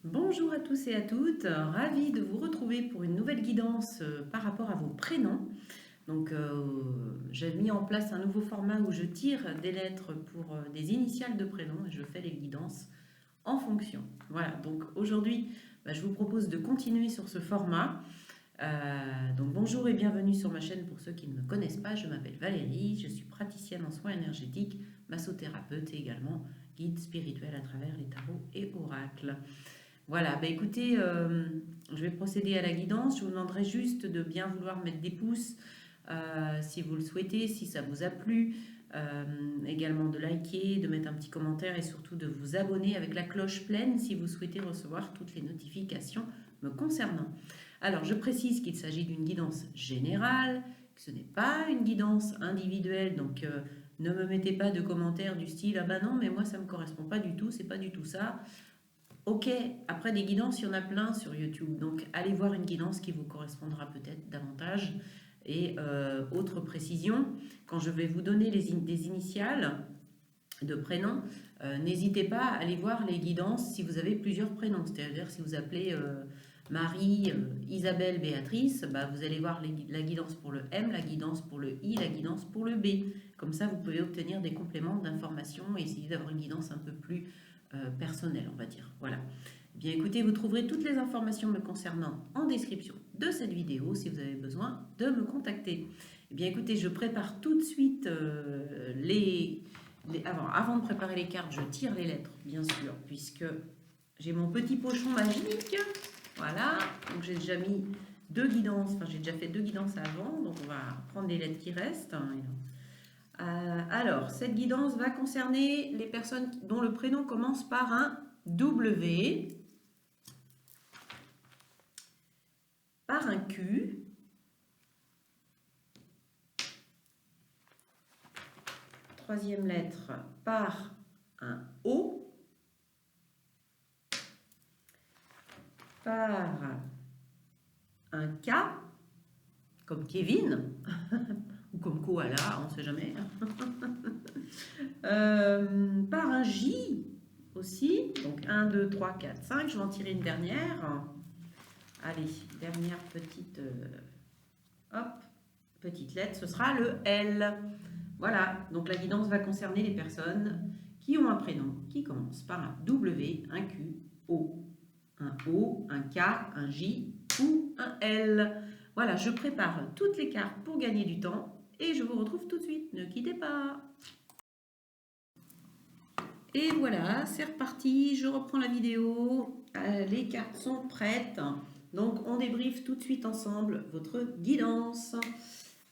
Bonjour à tous et à toutes, ravie de vous retrouver pour une nouvelle guidance par rapport à vos prénoms. J'ai mis en place un nouveau format où je tire des lettres pour des initiales de prénoms et je fais les guidances en fonction. Voilà, donc aujourd'hui, je vous propose de continuer sur ce format. Donc bonjour et bienvenue sur ma chaîne pour ceux qui ne me connaissent pas. Je m'appelle Valérie, je suis praticienne en soins énergétiques, massothérapeute et également guide spirituel à travers les tarots et oracles. Voilà, écoutez, je vais procéder à la guidance. Je vous demanderai juste de bien vouloir mettre des pouces si vous le souhaitez, si ça vous a plu. Également de liker, de mettre un petit commentaire et surtout de vous abonner avec la cloche pleine si vous souhaitez recevoir toutes les notifications me concernant. Alors, je précise qu'il s'agit d'une guidance générale, que ce n'est pas une guidance individuelle, donc ne me mettez pas de commentaires du style «Ah bah non, mais moi ça ne me correspond pas du tout, c'est pas du tout ça». Ok, après des guidances, il y en a plein sur YouTube. Donc allez voir une guidance qui vous correspondra peut-être davantage. Et autre précision, quand je vais vous donner des initiales de prénoms, n'hésitez pas à aller voir les guidances si vous avez plusieurs prénoms. C'est-à-dire si vous appelez Marie, Isabelle, Béatrice, vous allez voir la guidance pour le M, la guidance pour le I, la guidance pour le B. Comme ça, vous pouvez obtenir des compléments d'informations et essayer d'avoir une guidance un peu plus personnelle, on va dire. Voilà. Eh bien écoutez, vous trouverez toutes les informations me concernant en description de cette vidéo si vous avez besoin de me contacter. Eh bien écoutez, je prépare tout de suite avant de préparer les cartes, je tire les lettres, bien sûr, puisque j'ai mon petit pochon magique. Voilà, donc j'ai déjà mis deux guidances, enfin j'ai déjà fait deux guidances avant, donc on va prendre les lettres qui restent. Alors, cette guidance va concerner les personnes dont le prénom commence par un W, par un Q, troisième lettre par un O, par un K, comme Kevin, ou comme Koala, on ne sait jamais. Par un J aussi, donc 1, 2, 3, 4, 5, je vais en tirer une dernière. Allez, dernière petite lettre, ce sera le L. Voilà, donc la guidance va concerner les personnes qui ont un prénom qui commence par un W, un Q, O, un K, un J ou un L. Voilà, je prépare toutes les cartes pour gagner du temps et je vous retrouve tout de suite. Ne quittez pas. Et voilà, c'est reparti, je reprends la vidéo, les cartes sont prêtes, donc on débriefe tout de suite ensemble votre guidance.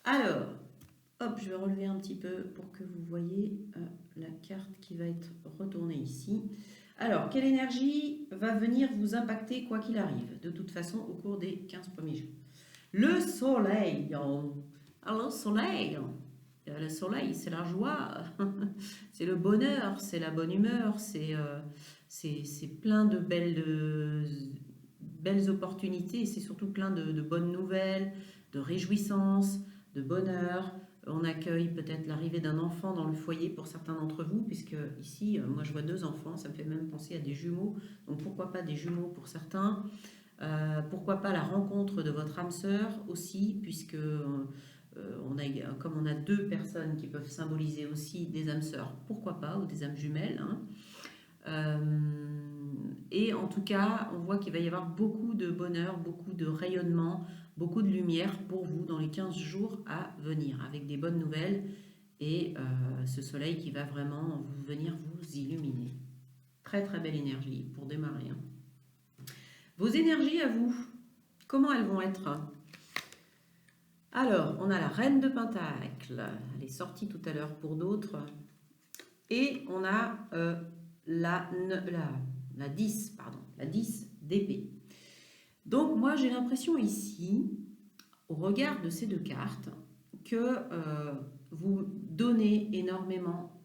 Alors, hop, je vais relever un petit peu pour que vous voyez la carte qui va être retournée ici. Alors, quelle énergie va venir vous impacter quoi qu'il arrive, de toute façon, au cours des 15 premiers jours? Le soleil. Alors, le soleil, c'est la joie, c'est le bonheur, c'est la bonne humeur, c'est plein de belles opportunités, c'est surtout plein de bonnes nouvelles, de réjouissances, de bonheur. On accueille peut-être l'arrivée d'un enfant dans le foyer pour certains d'entre vous, puisque ici, moi je vois deux enfants, ça me fait même penser à des jumeaux, donc pourquoi pas des jumeaux pour certains. Pourquoi pas la rencontre de votre âme sœur aussi, puisque comme on a deux personnes qui peuvent symboliser aussi des âmes sœurs, pourquoi pas, ou des âmes jumelles. Hein. Et en tout cas, on voit qu'il va y avoir beaucoup de bonheur, beaucoup de rayonnement, beaucoup de lumière pour vous dans les 15 jours à venir, avec des bonnes nouvelles et ce soleil qui va vraiment venir vous illuminer. Très très belle énergie pour démarrer. Hein. Vos énergies à vous, comment elles vont être? Alors, on a la reine de Pentacle, elle est sortie tout à l'heure pour d'autres, et on a la 10, pardon, la 10 d'épée. Donc moi j'ai l'impression ici, au regard de ces deux cartes, que vous donnez énormément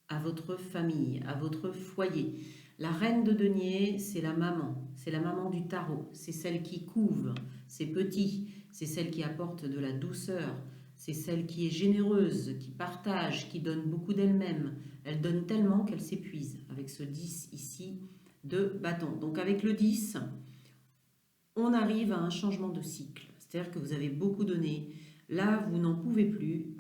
à votre famille, à votre foyer. La reine de denier, c'est la maman du tarot, c'est celle qui couve ses petits, c'est celle qui apporte de la douceur, c'est celle qui est généreuse, qui partage, qui donne beaucoup d'elle-même. Elle donne tellement qu'elle s'épuise. Avec ce 10 ici, de bâton. Donc avec le 10, on arrive à un changement de cycle. C'est-à-dire que vous avez beaucoup donné. Là, vous n'en pouvez plus.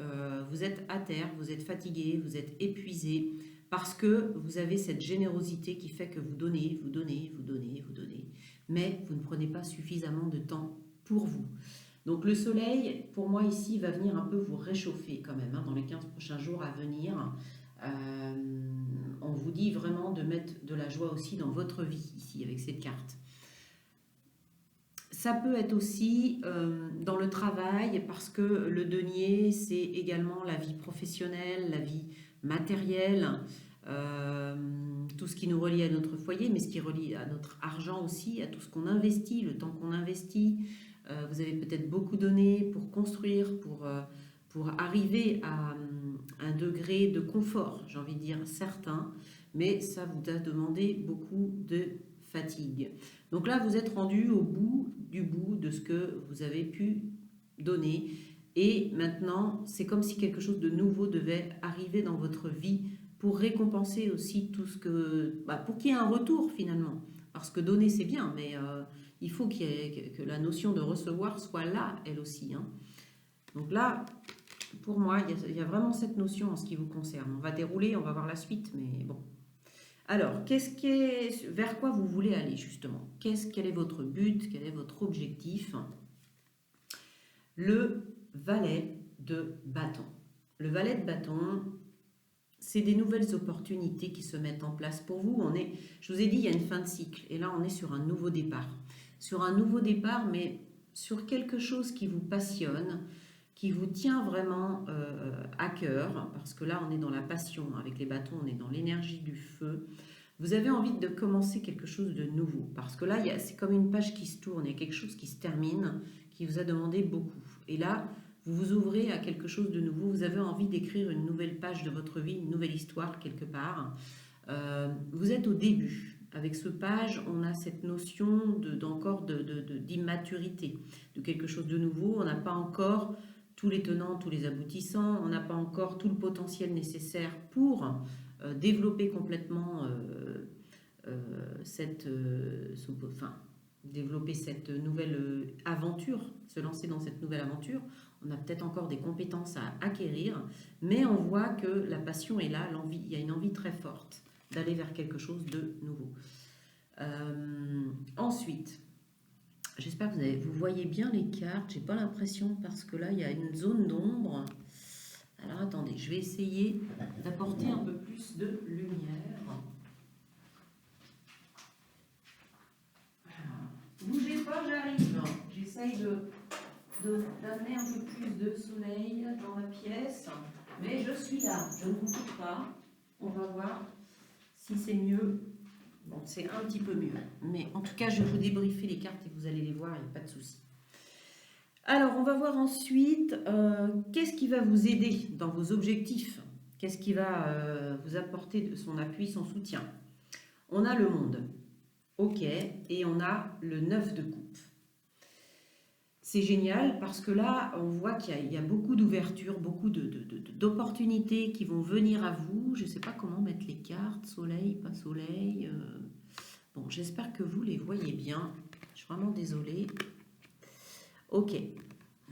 Vous êtes à terre, vous êtes fatigué, vous êtes épuisé parce que vous avez cette générosité qui fait que vous donnez, vous donnez, vous donnez, vous donnez. Mais vous ne prenez pas suffisamment de temps pour vous. Donc le soleil, pour moi ici, va venir un peu vous réchauffer quand même dans les 15 prochains jours à venir. On vous dit vraiment de mettre de la joie aussi dans votre vie ici avec cette carte. Ça peut être aussi dans le travail parce que le denier, c'est également la vie professionnelle, la vie matérielle, tout ce qui nous relie à notre foyer, mais ce qui relie à notre argent aussi, à tout ce qu'on investit, le temps qu'on investit. Vous avez peut-être beaucoup donné pour construire, pour arriver à un degré de confort, j'ai envie de dire certain, mais ça vous a demandé beaucoup de fatigue. Donc là, vous êtes rendu au bout du bout de ce que vous avez pu donner. Et maintenant, c'est comme si quelque chose de nouveau devait arriver dans votre vie pour récompenser aussi tout ce que... pour qu'il y ait un retour finalement. Parce que donner, c'est bien, mais il faut que la notion de recevoir soit là, elle aussi. Donc là, pour moi, il y a vraiment cette notion en ce qui vous concerne. On va dérouler, on va voir la suite, mais bon. Alors, vers quoi vous voulez aller justement? Quel est votre but? Quel est votre objectif? Le valet de bâton. Le valet de bâton, c'est des nouvelles opportunités qui se mettent en place pour vous. Je vous ai dit, il y a une fin de cycle. Et là, on est sur un nouveau départ. Sur un nouveau départ, mais sur quelque chose qui vous passionne, qui vous tient vraiment à cœur, parce que là on est dans la passion, avec les bâtons on est dans l'énergie du feu, vous avez envie de commencer quelque chose de nouveau, parce que là c'est comme une page qui se tourne, il y a quelque chose qui se termine, qui vous a demandé beaucoup, et là vous vous ouvrez à quelque chose de nouveau, vous avez envie d'écrire une nouvelle page de votre vie, une nouvelle histoire quelque part, vous êtes au début. Avec ce page, on a cette notion d'immaturité, de quelque chose de nouveau, on n'a pas encore tous les tenants, tous les aboutissants, on n'a pas encore tout le potentiel nécessaire pour développer complètement développer cette nouvelle aventure, se lancer dans cette nouvelle aventure. On a peut-être encore des compétences à acquérir, mais on voit que la passion est là, il y a une envie très forte d'aller vers quelque chose de nouveau. Ensuite, j'espère que vous voyez bien les cartes. J'ai pas l'impression parce que là il y a une zone d'ombre. Alors attendez, je vais essayer d'apporter un peu plus de lumière. Bougez pas, j'arrive. J'essaye d'amener un peu plus de soleil dans ma pièce, mais je suis là. Je ne vous quitte pas. On va voir si c'est mieux. Bon, c'est un petit peu mieux, mais en tout cas, je vais vous débriefer les cartes et vous allez les voir, il n'y a pas de souci. Alors, on va voir ensuite qu'est-ce qui va vous aider dans vos objectifs, qu'est-ce qui va vous apporter de son appui, son soutien. On a le monde, ok, et on a le 9 de coupe. C'est génial parce que là, on voit qu'il y a beaucoup d'ouverture, beaucoup d'opportunités qui vont venir à vous. Je ne sais pas comment mettre les cartes, soleil, pas soleil. Bon, j'espère que vous les voyez bien. Je suis vraiment désolée. Ok,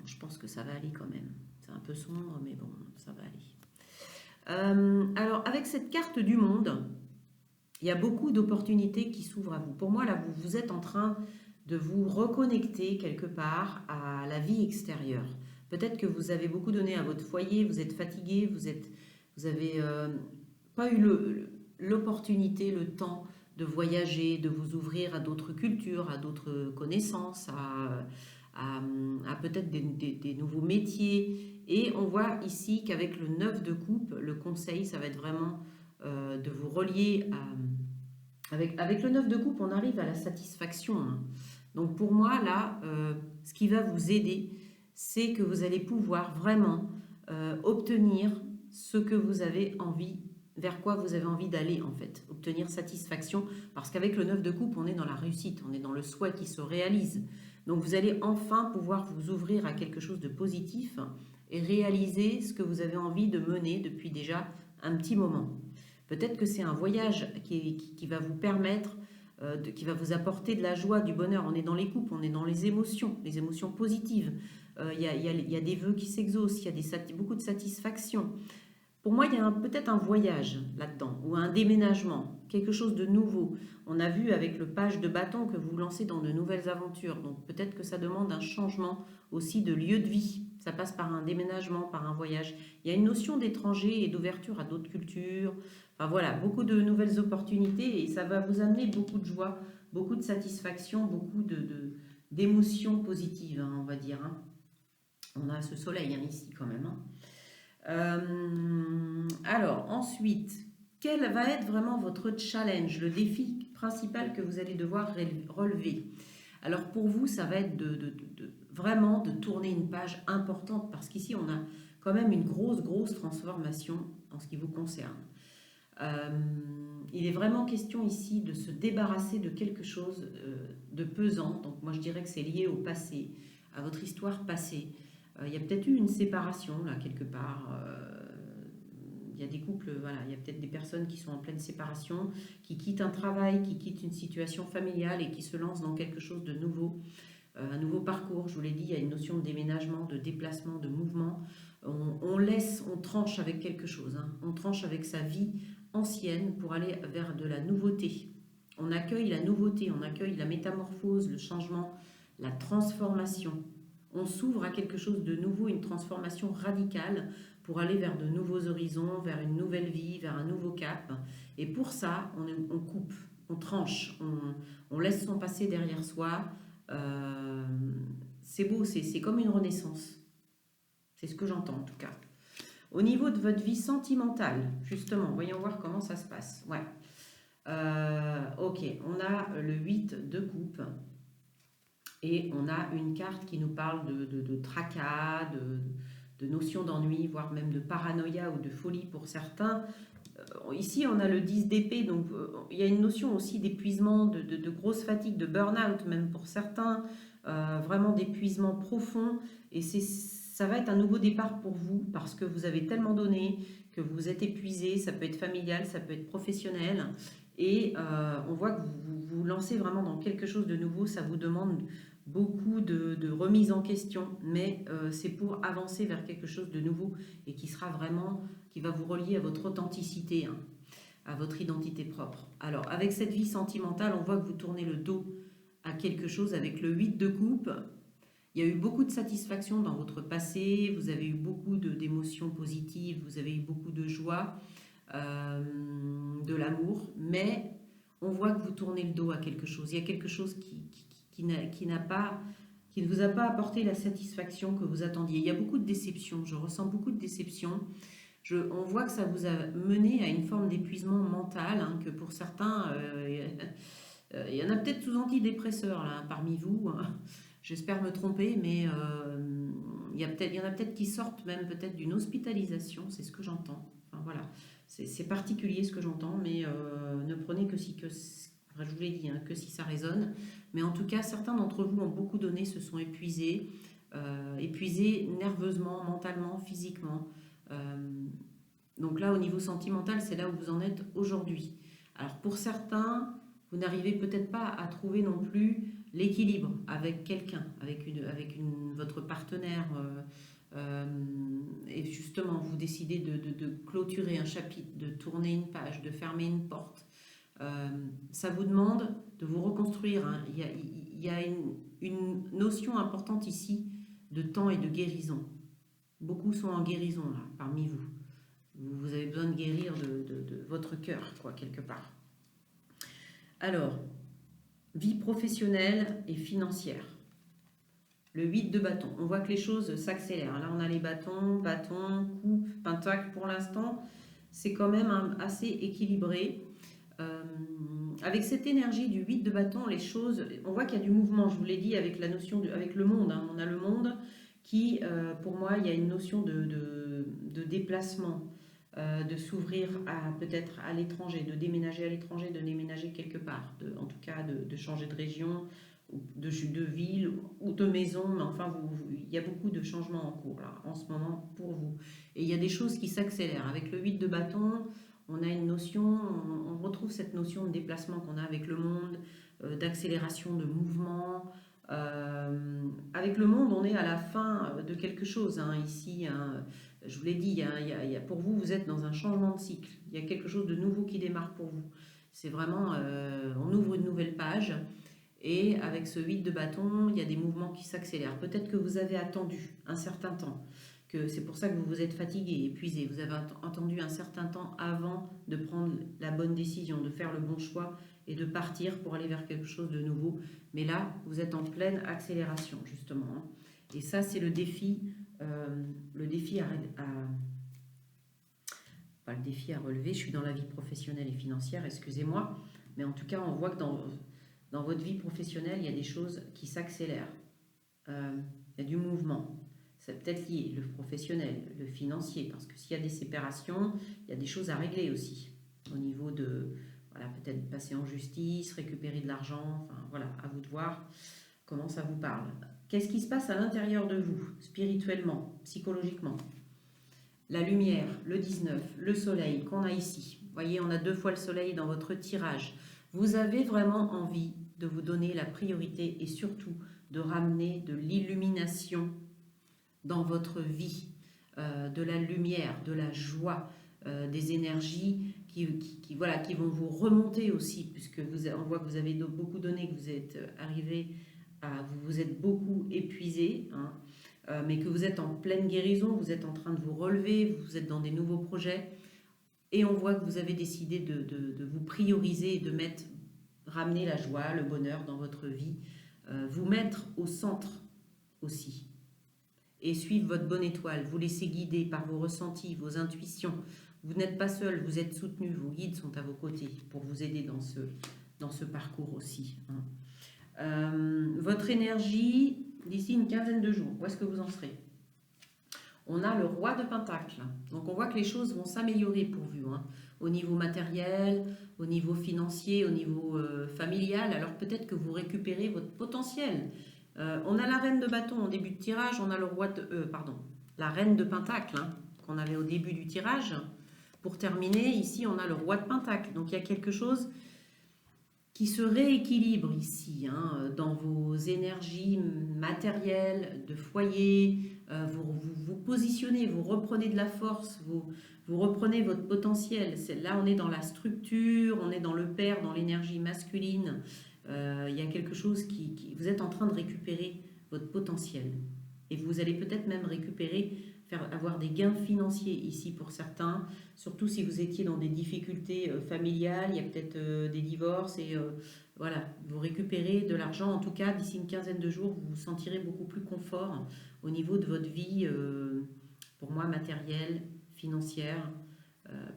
je pense que ça va aller quand même. C'est un peu sombre, mais bon, ça va aller. Alors, avec cette carte du monde, il y a beaucoup d'opportunités qui s'ouvrent à vous. Pour moi, là, vous êtes en train de vous reconnecter quelque part à la vie extérieure. Peut-être que vous avez beaucoup donné à votre foyer, vous êtes fatigué, vous avez pas eu l'opportunité, le temps de voyager, de vous ouvrir à d'autres cultures, à d'autres connaissances, à peut-être des nouveaux métiers. Et on voit ici qu'avec le 9 de coupe, le conseil, ça va être vraiment de vous relier à... Avec le 9 de coupe, on arrive à la satisfaction. Donc pour moi, là, ce qui va vous aider, c'est que vous allez pouvoir vraiment obtenir ce que vous avez envie, vers quoi vous avez envie d'aller en fait. Obtenir satisfaction, parce qu'avec le 9 de coupe, on est dans la réussite, on est dans le souhait qui se réalise. Donc vous allez enfin pouvoir vous ouvrir à quelque chose de positif et réaliser ce que vous avez envie de mener depuis déjà un petit moment. Peut-être que c'est un voyage qui va vous permettre qui va vous apporter de la joie, du bonheur. On est dans les couples, on est dans les émotions positives. Il y a des vœux qui s'exaucent, il y a beaucoup de satisfaction. Pour moi, il y a peut-être un voyage là-dedans, ou un déménagement, quelque chose de nouveau. On a vu avec le page de bâton que vous vous lancez dans de nouvelles aventures. Donc peut-être que ça demande un changement aussi de lieu de vie. Ça passe par un déménagement, par un voyage. Il y a une notion d'étranger et d'ouverture à d'autres cultures. Enfin voilà, beaucoup de nouvelles opportunités et ça va vous amener beaucoup de joie, beaucoup de satisfaction, beaucoup d'émotions positives, hein, on va dire, hein. On a ce soleil, hein, ici quand même, hein. Alors, ensuite, quel va être vraiment votre challenge, le défi principal que vous allez devoir relever? Alors, pour vous, ça va être vraiment de tourner une page importante parce qu'ici, on a quand même une grosse transformation en ce qui vous concerne. Il est vraiment question ici de se débarrasser de quelque chose de pesant. Donc, moi, je dirais que c'est lié au passé, à votre histoire passée. Il y a peut-être eu une séparation là quelque part. Il y a des couples, voilà, il y a peut-être des personnes qui sont en pleine séparation, qui quittent un travail, qui quittent une situation familiale et qui se lancent dans quelque chose de nouveau, un nouveau parcours. Je vous l'ai dit, il y a une notion de déménagement, de déplacement, de mouvement. On tranche avec quelque chose, hein. On tranche avec sa vie ancienne pour aller vers de la nouveauté. On accueille la nouveauté, on accueille la métamorphose, le changement, la transformation. On s'ouvre à quelque chose de nouveau, une transformation radicale pour aller vers de nouveaux horizons, vers une nouvelle vie, vers un nouveau cap. Et pour ça, on coupe, on tranche, on laisse son passé derrière soi. C'est beau, c'est comme une renaissance. C'est ce que j'entends en tout cas. Au niveau de votre vie sentimentale, justement, voyons voir comment ça se passe. Ouais. Ok, on a le 8 de coupe. Et on a une carte qui nous parle de tracas, de notions d'ennui, voire même de paranoïa ou de folie pour certains. Ici, on a le 10 d'épée, donc il y a une notion aussi d'épuisement, de grosse fatigue, de burn-out même pour certains, vraiment d'épuisement profond. Et ça va être un nouveau départ pour vous parce que vous avez tellement donné que vous êtes épuisé. Ça peut être familial, ça peut être professionnel. Et on voit que vous vous lancez vraiment dans quelque chose de nouveau. Ça vous demande beaucoup de remise en question, mais c'est pour avancer vers quelque chose de nouveau et qui sera vraiment, qui va vous relier à votre authenticité, hein, à votre identité propre. Alors, avec cette vie sentimentale, on voit que vous tournez le dos à quelque chose avec le 8 de coupe. Il y a eu beaucoup de satisfaction dans votre passé, vous avez eu beaucoup d'émotions positives, vous avez eu beaucoup de joie, de l'amour, mais on voit que vous tournez le dos à quelque chose. Il y a quelque chose qui ne vous a pas apporté la satisfaction que vous attendiez. Il y a beaucoup de déceptions, je ressens beaucoup de déceptions. On voit que ça vous a mené à une forme d'épuisement mental, hein, que pour certains, il y en a peut-être sous antidépresseurs là, parmi vous. J'espère me tromper, mais il y en a peut-être qui sortent même peut-être d'une hospitalisation, c'est ce que j'entends. Enfin, voilà, c'est particulier ce que j'entends, mais ne prenez enfin, je vous l'ai dit, hein, que si ça résonne. Mais en tout cas, certains d'entre vous ont beaucoup donné, se sont épuisés, épuisés nerveusement, mentalement, physiquement. Donc là, au niveau sentimental, c'est là où vous en êtes aujourd'hui. Alors pour certains, vous n'arrivez peut-être pas à trouver non plus l'équilibre avec quelqu'un, avec votre partenaire. Et justement, vous décidez de clôturer un chapitre, de tourner une page, de fermer une porte. Ça vous demande de vous reconstruire, hein. Il y a une notion importante ici de temps et de guérison. Beaucoup sont en guérison là, parmi vous. Vous avez besoin de guérir de votre cœur, quoi, quelque part. Alors, vie professionnelle et financière. Le 8 de bâton. On voit que les choses s'accélèrent. Là, on a les bâtons, coupe, pentacle. Pour l'instant, c'est quand même assez équilibré. Avec cette énergie du 8 de bâton, les choses, on voit qu'il y a du mouvement. Je vous l'ai dit avec la notion avec le monde, hein. On a le monde qui, pour moi, il y a une notion de déplacement, de s'ouvrir peut-être à l'étranger, de déménager à l'étranger, de déménager quelque part, en tout cas de changer de région, de ville ou de maison. Mais enfin, il y a beaucoup de changements en cours là, en ce moment pour vous. Et il y a des choses qui s'accélèrent. Avec le 8 de bâton, On a une notion, on retrouve cette notion de déplacement qu'on a avec le monde, d'accélération, de mouvement. Avec le monde, on est à la fin de quelque chose, hein, ici, hein. Je vous l'ai dit, pour vous, vous êtes dans un changement de cycle. Il y a quelque chose de nouveau qui démarre pour vous. C'est vraiment, on ouvre une nouvelle page. Et avec ce 8 de bâton, il y a des mouvements qui s'accélèrent. Peut-être que vous avez attendu un certain temps, que c'est pour ça que vous vous êtes fatigué, épuisé. Vous avez attendu un certain temps avant de prendre la bonne décision, de faire le bon choix et de partir pour aller vers quelque chose de nouveau. Mais là, vous êtes en pleine accélération, justement, hein. Et ça, c'est le défi pas le défi à relever. Je suis dans la vie professionnelle et financière, excusez-moi. Mais en tout cas, on voit que dans votre vie professionnelle, il y a des choses qui s'accélèrent. Il y a du mouvement. C'est peut-être lié, le professionnel, le financier, parce que s'il y a des séparations, il y a des choses à régler aussi. Au niveau de, voilà, peut-être passer en justice, récupérer de l'argent, enfin voilà, à vous de voir comment ça vous parle. Qu'est-ce qui se passe à l'intérieur de vous, spirituellement, psychologiquement? La lumière, le 19, le soleil qu'on a ici. Vous voyez, on a 2 fois le soleil dans votre tirage. Vous avez vraiment envie de vous donner la priorité et surtout de ramener de l'illumination dans votre vie, de la lumière, de la joie, des énergies voilà, qui vont vous remonter aussi, puisque on voit que vous avez beaucoup donné, que vous êtes arrivé vous vous êtes beaucoup épuisé, hein, mais que vous êtes en pleine guérison, vous êtes en train de vous relever, vous êtes dans des nouveaux projets, et on voit que vous avez décidé de vous prioriser et de ramener la joie, le bonheur dans votre vie, vous mettre au centre aussi, et suivre votre bonne étoile, vous laisser guider par vos ressentis, vos intuitions. Vous n'êtes pas seul, vous êtes soutenu, vos guides sont à vos côtés pour vous aider dans ce parcours aussi, hein. Votre énergie d'ici une quinzaine de jours, où est-ce que vous en serez? On a le roi de Pentacle, donc on voit que les choses vont s'améliorer pour vous, hein, au niveau matériel, au niveau financier, au niveau familial. Alors peut-être que vous récupérez votre potentiel. On a la reine de bâton en début de tirage, on a le roi de, la reine de Pentacle, hein, qu'on avait au début du tirage. Pour terminer, ici on a le roi de Pentacle, donc il y a quelque chose qui se rééquilibre ici, hein, dans vos énergies matérielles, de foyer, vous positionnez, vous reprenez de la force, vous reprenez votre potentiel. Là, on est dans la structure, on est dans le père, dans l'énergie masculine. Il y a quelque chose vous êtes en train de récupérer votre potentiel. Et vous allez peut-être même avoir des gains financiers ici pour certains, surtout si vous étiez dans des difficultés familiales, il y a peut-être des divorces et voilà, vous récupérez de l'argent. En tout cas, d'ici une quinzaine de jours, vous vous sentirez beaucoup plus confort au niveau de votre vie, pour moi, matérielle, financière,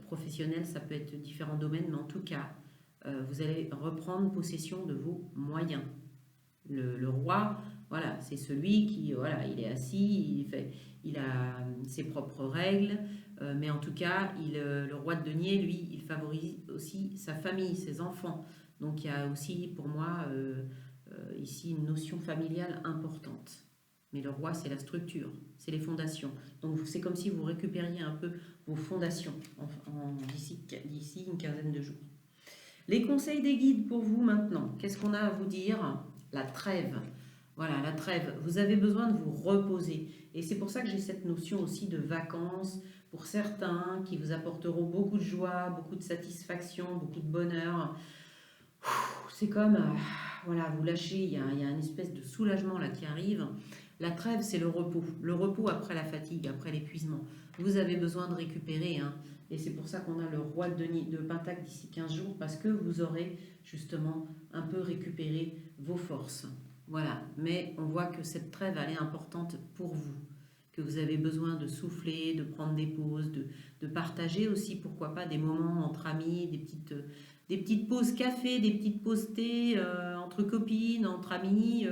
professionnelle, ça peut être différents domaines, mais en tout cas, vous allez reprendre possession de vos moyens. Le roi, voilà, c'est celui qui, voilà, il est assis, il a ses propres règles, mais en tout cas, le roi de denier, lui, il favorise aussi sa famille, ses enfants. Donc il y a aussi pour moi ici une notion familiale importante. Mais le roi, c'est la structure, c'est les fondations. Donc c'est comme si vous récupériez un peu vos fondations d'ici une quinzaine de jours. Les conseils des guides pour vous maintenant, qu'est-ce qu'on a à vous dire? La trêve. Voilà, la trêve. Vous avez besoin de vous reposer. Et c'est pour ça que j'ai cette notion aussi de vacances pour certains qui vous apporteront beaucoup de joie, beaucoup de satisfaction, beaucoup de bonheur. C'est comme, voilà, vous lâchez, il y a une espèce de soulagement là qui arrive. La trêve, c'est le repos après la fatigue, après l'épuisement. Vous avez besoin de récupérer, hein. Et c'est pour ça qu'on a le roi de Pentacle d'ici 15 jours, parce que vous aurez justement un peu récupéré vos forces. Voilà, mais on voit que cette trêve, elle est importante pour vous, que vous avez besoin de souffler, de prendre des pauses, de partager aussi, pourquoi pas, des moments entre amis, des petites pauses café, des petites pauses thé, entre copines, entre amis.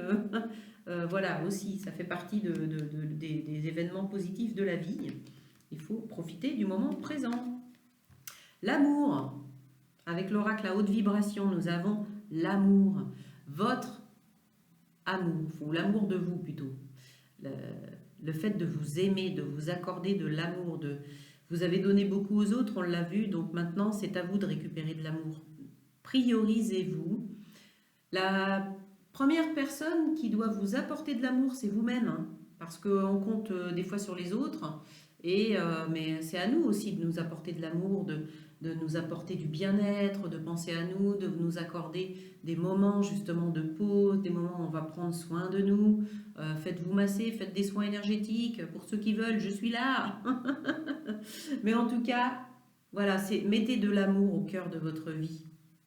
Voilà, aussi, ça fait partie des événements positifs de la vie. Il faut profiter du moment présent. L'amour. Avec l'oracle à haute vibration, nous avons l'amour. Votre amour, ou l'amour de vous plutôt. Le fait de vous aimer, de vous accorder de l'amour, Vous avez donné beaucoup aux autres, on l'a vu, donc maintenant c'est à vous de récupérer de l'amour. Priorisez-vous. La première personne qui doit vous apporter de l'amour, c'est vous-même, hein, parce qu'on compte des fois sur les autres, mais c'est à nous aussi de nous apporter de l'amour, de nous apporter du bien-être, de penser à nous, de nous accorder des moments justement de pause, des moments où on va prendre soin de nous. Faites-vous masser, faites des soins énergétiques, pour ceux qui veulent, je suis là. Mais en tout cas, voilà, mettez de l'amour au cœur de votre vie.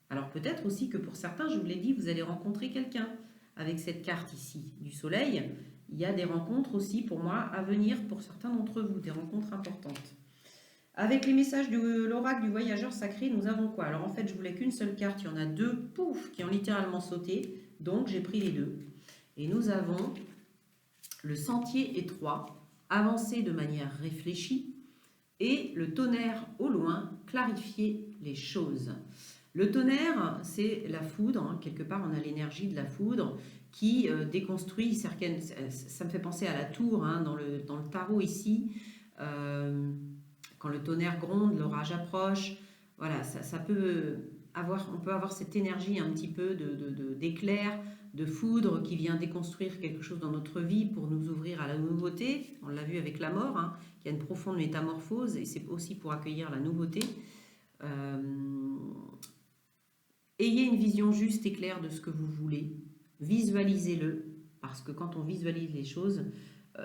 Alors peut-être aussi que pour certains, je vous l'ai dit, vous allez rencontrer quelqu'un. Avec cette carte ici du soleil, il y a des rencontres aussi pour moi à venir pour certains d'entre vous, des rencontres importantes. Avec les messages de l'oracle du voyageur sacré, nous avons quoi? Alors en fait, je voulais qu'une seule carte, il y en a deux, pouf, qui ont littéralement sauté, donc j'ai pris les deux. Et nous avons le sentier étroit, avancer de manière réfléchie, et le tonnerre au loin, clarifier les choses. Le tonnerre, c'est la foudre, hein. Quelque part on a l'énergie de la foudre qui déconstruit, ça me fait penser à la tour, hein, dans le tarot ici, quand le tonnerre gronde, l'orage approche, voilà, ça peut on peut avoir cette énergie un petit peu d'éclair, de foudre qui vient déconstruire quelque chose dans notre vie pour nous ouvrir à la nouveauté. On l'a vu avec la mort, hein, qui a une profonde métamorphose, et c'est aussi pour accueillir la nouveauté. Ayez une vision juste et claire de ce que vous voulez. Visualisez-le, parce que quand on visualise les choses,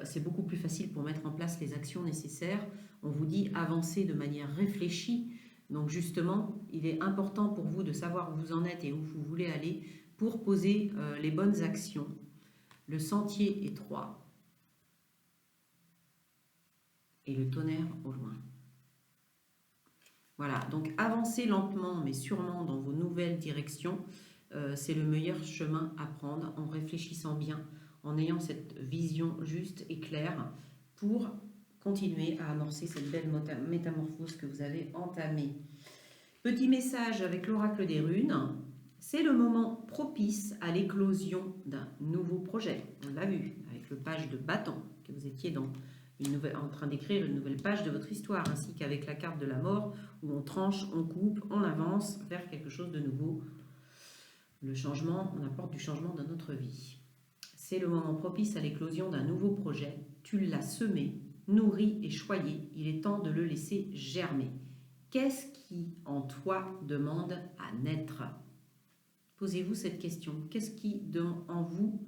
c'est beaucoup plus facile pour mettre en place les actions nécessaires. On vous dit avancez de manière réfléchie. Donc justement, il est important pour vous de savoir où vous en êtes et où vous voulez aller pour poser les bonnes actions. Le sentier étroit et le tonnerre au loin. Voilà, donc avancez lentement mais sûrement dans vos nouvelles directions. C'est le meilleur chemin à prendre en réfléchissant bien, en ayant cette vision juste et claire pour continuer à amorcer cette belle métamorphose que vous avez entamée. Petit message avec l'oracle des runes, c'est le moment propice à l'éclosion d'un nouveau projet. On l'a vu avec le page de bâton, que vous étiez en train d'écrire une nouvelle page de votre histoire, ainsi qu'avec la carte de la mort, où on tranche, on coupe, on avance vers quelque chose de nouveau. Le changement, on apporte du changement dans notre vie. C'est le moment propice à l'éclosion d'un nouveau projet. Tu l'as semé, nourri et choyé. Il est temps de le laisser germer. Qu'est-ce qui, en toi, demande à naître? Posez-vous cette question. Qu'est-ce qui, en vous,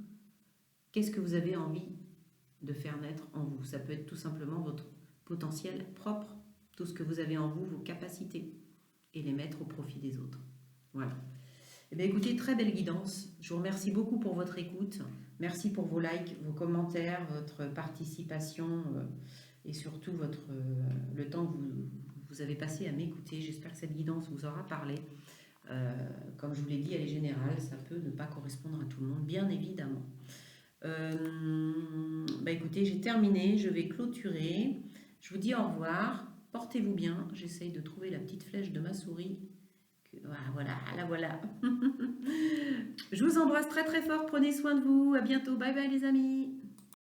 qu'est-ce que vous avez envie de faire naître en vous? Ça peut être tout simplement votre potentiel propre, tout ce que vous avez en vous, vos capacités, et les mettre au profit des autres. Voilà. Eh bien, écoutez, très belle guidance. Je vous remercie beaucoup pour votre écoute. Merci pour vos likes, vos commentaires, votre participation et surtout le temps que vous avez passé à m'écouter. J'espère que cette guidance vous aura parlé. Comme je vous l'ai dit, elle est générale. Ça peut ne pas correspondre à tout le monde, bien évidemment. Écoutez, j'ai terminé. Je vais clôturer. Je vous dis au revoir. Portez-vous bien. J'essaye de trouver la petite flèche de ma souris. Voilà, la voilà. Je vous embrasse très très fort, prenez soin de vous, à bientôt, bye bye les amis.